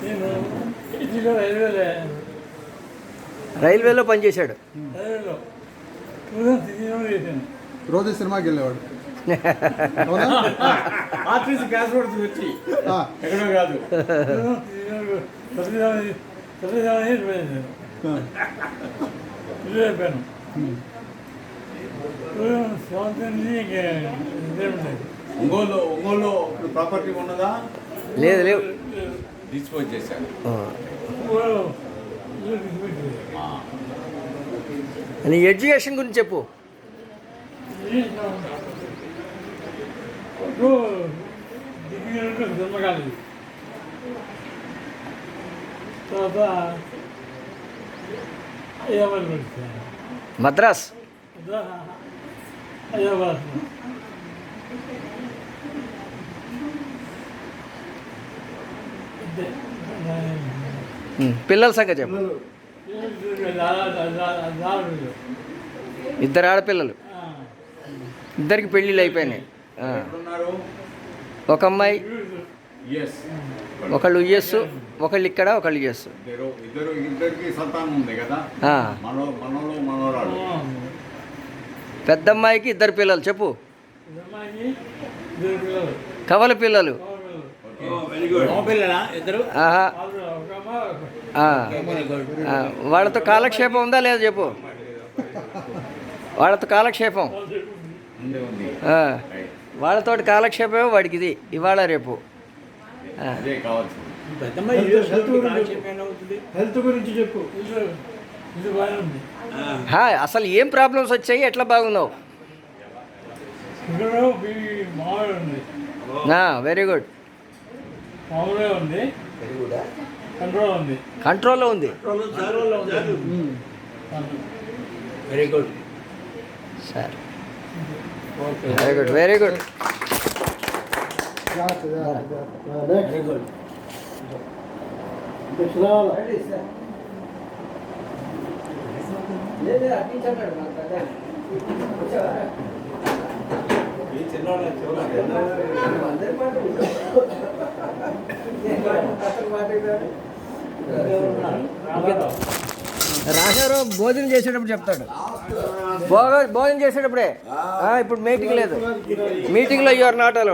నేను ఇంటిలో రైల్వేలో పనిచేశాడు. రైల్వేలో చేశాను. రోజు సినిమాకి వెళ్ళేవాడు. అవునా? ఆర్టీసీ క్యాష్ రోడ్స్ వచ్చి ఆ, ఎక్కడో కాదు. అయిపోయాను. ఒంగోలు ప్రాపర్టీ ఉన్నదా? లేదు లేవు. డిస్పోజ్ చేశారు. నీ ఎడ్యుకేషన్ గురించి చెప్పు. జన్మ కాలేదు. తర్వాత అయ్యాబాద్ వచ్చాను. మద్రాస్. అయ్యాబాద్ పిల్లల సంగతి చెప్పు. ఇద్దరు ఆడపిల్లలు, ఇద్దరికి పెళ్ళిళ్ళు అయిపోయినాయి. ఎక్కడున్నారు? ఒక అమ్మాయి, ఎస్. ఒకళ్ళు యుఎస్, ఒకళ్ళు ఇక్కడ, ఒకళ్ళు యుఎస్. ఇద్దరికి సంతానం ఉంది కదా. మనోరాలు. పెద్ద అమ్మాయికి ఇద్దరు పిల్లలు చెప్పు. కవల పిల్లలు. ఇద్దరు ఆహా. వాళ్ళతో కాలక్షేపం ఉందా లేదా చెప్పు. వాళ్ళతో కాలక్షేపం, వాళ్ళతోటి కాలక్షేపమే వాడికి ఇది ఇవాళ రేపు. హెల్త్ గురించి చెప్పు. ఇది బాగానే ఉంది. అసలు ఏం ప్రాబ్లమ్స్ వచ్చాయి, ఎట్లా బాగున్నావు? ఇక్కడ మామూలు ఉంది. Very good. మామూలుగా ఉంది. కంట్రోల్ ఉంది. కంట్రోల్లో ఉంది. Very good sir. Very good, very good. Very good. రాశారు భోజనం చేసేటప్పుడు చెప్తాడు. భోజనం చేసేటప్పుడే. ఇప్పుడు మీటింగ్ లేదు. మీటింగ్లో యు ఆర్ నాట్ అలౌడ్.